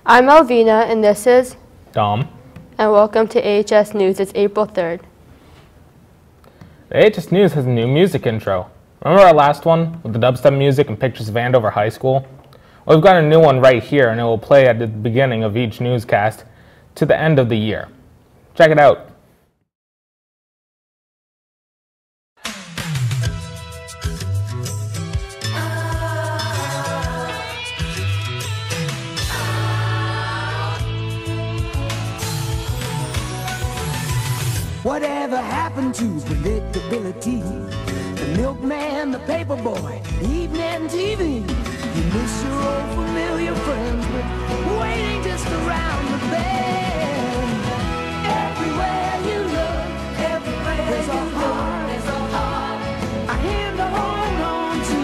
I'm Alvina, and this is Dom. And welcome to AHS News. It's April 3rd. The AHS News has a new music intro. Remember our last one with the dubstep music and pictures of Andover High School? Well, we've got a new one right here, and it will play at the beginning of each newscast to the end of the year. Check it out. Whatever happened to predictability? The milkman, the paperboy, evening TV. You miss your old familiar friends, but waiting just around the bend. Everywhere you look, everywhere there's a heart, a hand to hold on to.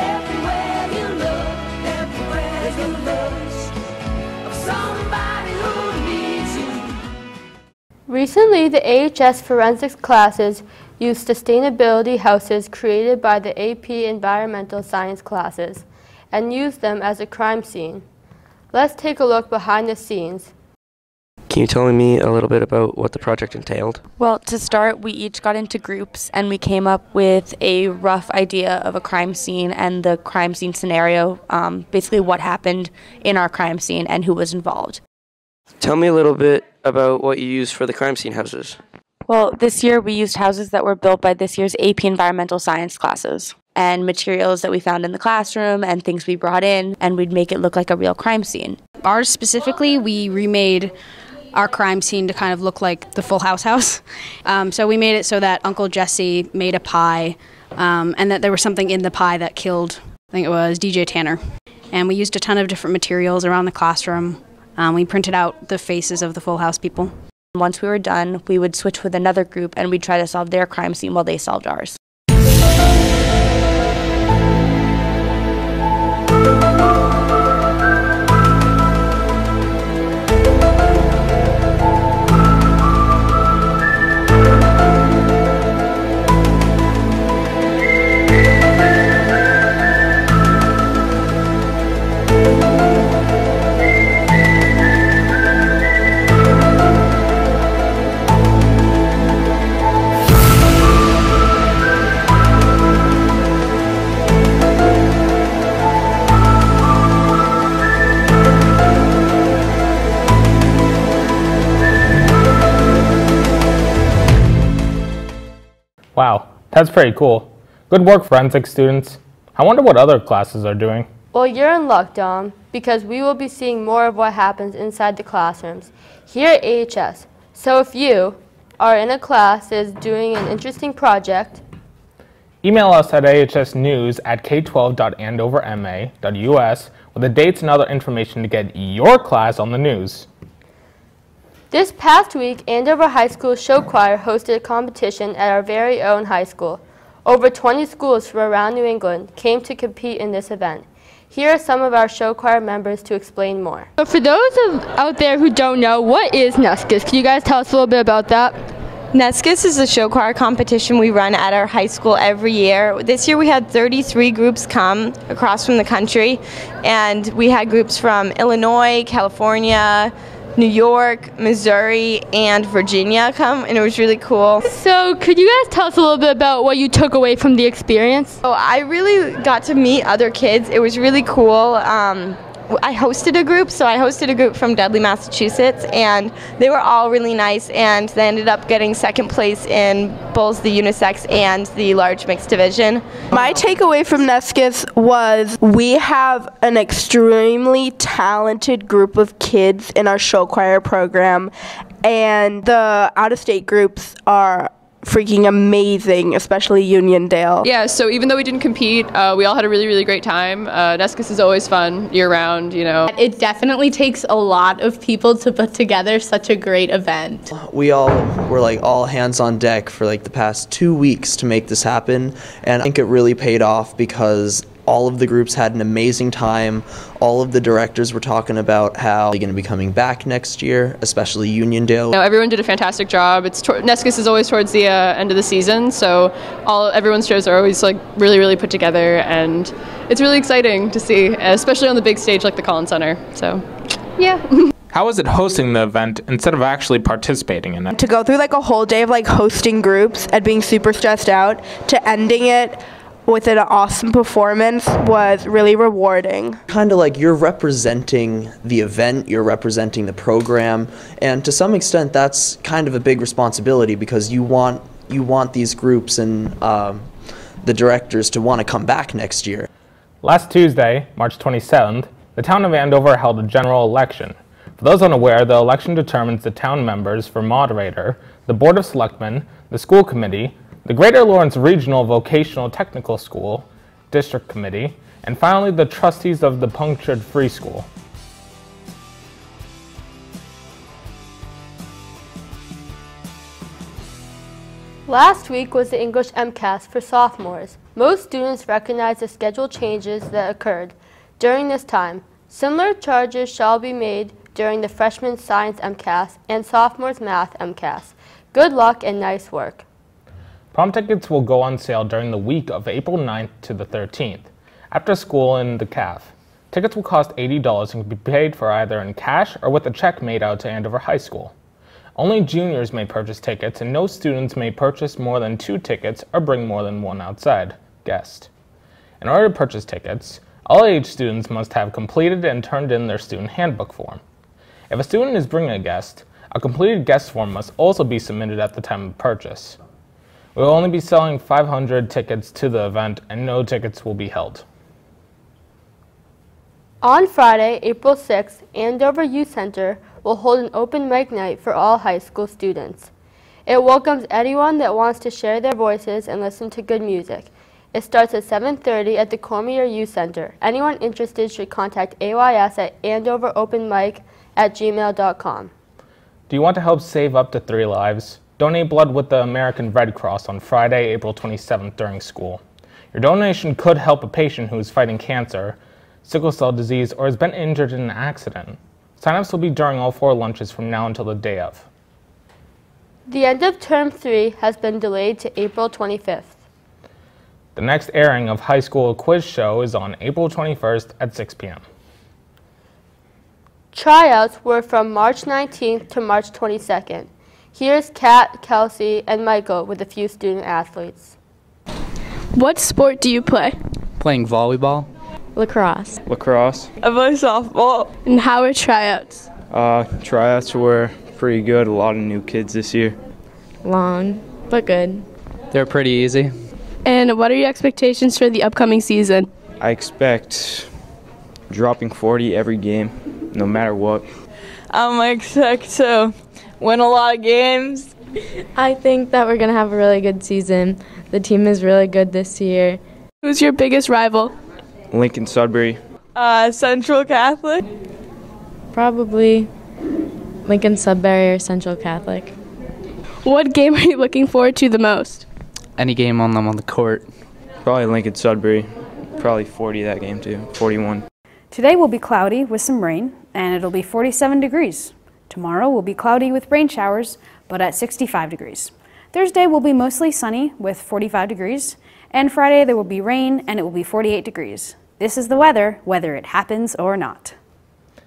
Everywhere you look, everywhere there's a look of somebody who needs you. Recently, the AHS forensics classes used sustainability houses created by the AP Environmental Science classes and used them as a crime scene. Let's take a look behind the scenes. Can you tell me a little bit about what the project entailed? Well, to start, we each got into groups and we came up with a rough idea of a crime scene and the crime scene scenario, basically what happened in our crime scene and who was involved. Tell me a little bit about what you used for the crime scene houses. Well, this year we used houses that were built by this year's AP Environmental Science classes and materials that we found in the classroom and things we brought in, and we'd make it look like a real crime scene. Ours specifically, we remade our crime scene to kind of look like the Full House house. So we made it so that Uncle Jesse made a pie and that there was something in the pie that killed, I think it was DJ Tanner. And we used a ton of different materials around the classroom. We printed out the faces of the Full House people. Once we were done, we would switch with another group and we'd try to solve their crime scene while they solved ours. Wow, that's pretty cool. Good work, forensics students. I wonder what other classes are doing. Well, you're in luck, Dom, because we will be seeing more of what happens inside the classrooms here at AHS. So if you are in a class that is doing an interesting project, Email us at ahsnews@k12.andoverma.us with the dates and other information to get your class on the news. this past week, Andover High School Show Choir hosted a competition at our very own high school. Over 20 schools from around New England came to compete in this event. Here are some of our show choir members to explain more. So for those out there who don't know, what is NESCUS? Can you guys tell us a little bit about that? NESCUS is a show choir competition we run at our high school every year. This year we had 33 groups come across from the country, and we had groups from Illinois, California, New York, Missouri, and Virginia come, and it was really cool. So could you guys tell us a little bit about what you took away from the experience? So I really got to meet other kids. It was really cool. I hosted a group, from Dudley, Massachusetts, and they were all really nice, and they ended up getting second place in both the unisex and the large mixed division. My takeaway from NESCUS was we have an extremely talented group of kids in our show choir program, and the out-of-state groups are freaking amazing, especially Uniondale. Yeah, so even though we didn't compete, we all had a really, really great time. NESCUS is always fun year-round, you know. It definitely takes a lot of people to put together such a great event. We all were like all hands on deck for like the past 2 weeks to make this happen, and I think it really paid off because all of the groups had an amazing time. All of the directors were talking about how they're going to be coming back next year, especially Uniondale. No, everyone did a fantastic job. NESCUS is always towards the end of the season, so everyone's shows are always like really, really put together, and it's really exciting to see, especially on the big stage like the Collins Center. So Yeah. How was it hosting the event instead of actually participating in it? To go through like a whole day of like hosting groups and being super stressed out to ending it with an awesome performance was really rewarding. Kind of like you're representing the event, you're representing the program, and to some extent that's kind of a big responsibility because you want these groups and the directors to want to come back next year. Last Tuesday, March 27th, the town of Andover held a general election. For those unaware, the election determines the town members for moderator, the Board of Selectmen, the school committee, the Greater Lawrence Regional Vocational Technical School District Committee, and finally the trustees of the Punctured Free School. Last week was the English MCATs for sophomores. Most students recognize the schedule changes that occurred during this time. Similar charges shall be made during the freshman science MCATs and sophomores math MCATs. Good luck and nice work. Prom tickets will go on sale during the week of April 9th to the 13th, after school in the CAF. Tickets will cost $80 and can be paid for either in cash or with a check made out to Andover High School. Only juniors may purchase tickets, and no students may purchase more than 2 tickets or bring more than one outside guest. In order to purchase tickets, all age students must have completed and turned in their student handbook form. If a student is bringing a guest, a completed guest form must also be submitted at the time of purchase. We will only be selling 500 tickets to the event, and no tickets will be held. On Friday, April 6th, Andover Youth Center will hold an open mic night for all high school students. It welcomes anyone that wants to share their voices and listen to good music. It starts at 7:30 at the Cormier Youth Center. Anyone interested should contact AYS at andoveropenmic@gmail.com. Do you want to help save up to 3 lives? Donate blood with the American Red Cross on Friday, April 27th during school. Your donation could help a patient who is fighting cancer, sickle cell disease, or has been injured in an accident. Sign-ups will be during all 4 lunches from now until the day of. The end of Term 3 has been delayed to April 25th. The next airing of High School Quiz Show is on April 21st at 6 p.m. Tryouts were from March 19th to March 22nd. Here's Kat, Kelsey, and Michael with a few student athletes. What sport do you play? Playing volleyball. Lacrosse. Lacrosse. I play softball. And how are tryouts? Tryouts were pretty good. A lot of new kids this year. Long, but good. They're pretty easy. And what are your expectations for the upcoming season? I expect dropping 40 every game, no matter what. I expect to win a lot of games. I think that we're going to have a really good season. The team is really good this year. Who's your biggest rival? Lincoln Sudbury. Central Catholic. Probably Lincoln Sudbury or Central Catholic. What game are you looking forward to the most? Any game on them on the court. Probably Lincoln Sudbury. Probably 40 that game too. 41. Today will be cloudy with some rain, and it'll be 47 degrees. Tomorrow will be cloudy with rain showers, but at 65 degrees. Thursday will be mostly sunny with 45 degrees, and Friday there will be rain and it will be 48 degrees. This is the weather, whether it happens or not.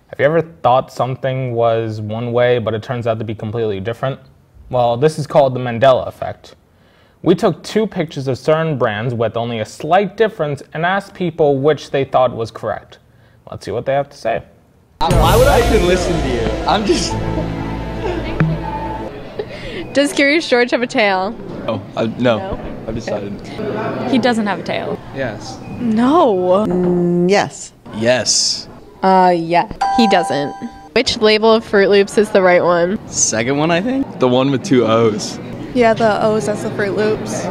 Have you ever thought something was one way, but it turns out to be completely different? Well, this is called the Mandela Effect. We took 2 pictures of certain brands with only a slight difference and asked people which they thought was correct. Let's see what they have to say. Why would I even listen to you? I'm just... Does Curious George have a tail? Oh, no. I've decided. He doesn't have a tail. Yes. No. Yes. Yes. Yeah. He doesn't. Which label of Fruit Loops is the right one? Second one, I think? The one with 2 O's. Yeah, the O's, that's the Fruit Loops.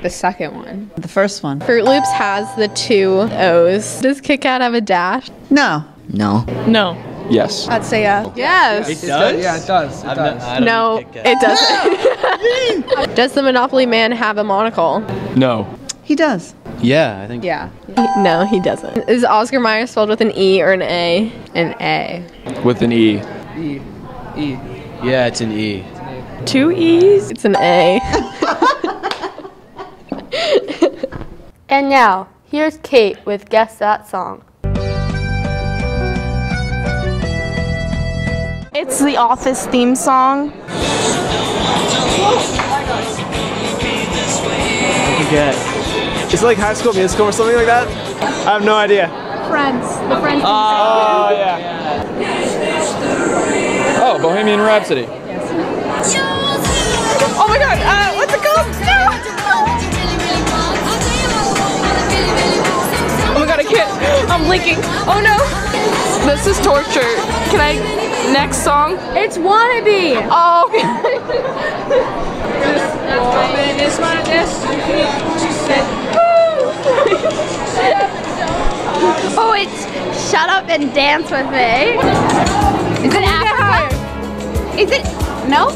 The second one. The first one. Fruit Loops has the 2 O's. Does Kit Kat have a dash? No. No. No. Yes. I'd say yeah. Yes. It does? Yeah, it does. It does. No, it doesn't. Does the Monopoly Man have a monocle? No. He does. Yeah, I think. Yeah. No, he doesn't. Is Oscar Mayer spelled with an E or an A? An A. With an E. E. Yeah, it's an E. 2 E's? It's an A. And now, here's Kate with Guess That Song. It's the Office theme song. I forget. It's like High School Musical or something like that? I have no idea. Friends. The Friends. Oh, yeah. Oh, Bohemian Rhapsody. Oh my god, what's it called? Oh my god, I can't. I'm blinking. Oh no. This is torture. Can I, next song? It's Wannabe. Oh, okay. Oh, it's Shut Up and Dance With Me. Is it Africa? Is it, no?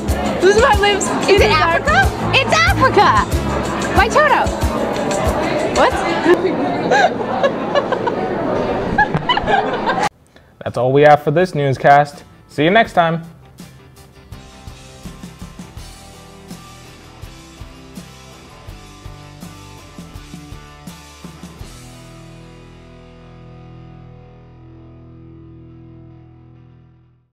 Lose My Lips. Is it Africa? It's Africa! By Toto. What? That's all we have for this newscast. See you next time.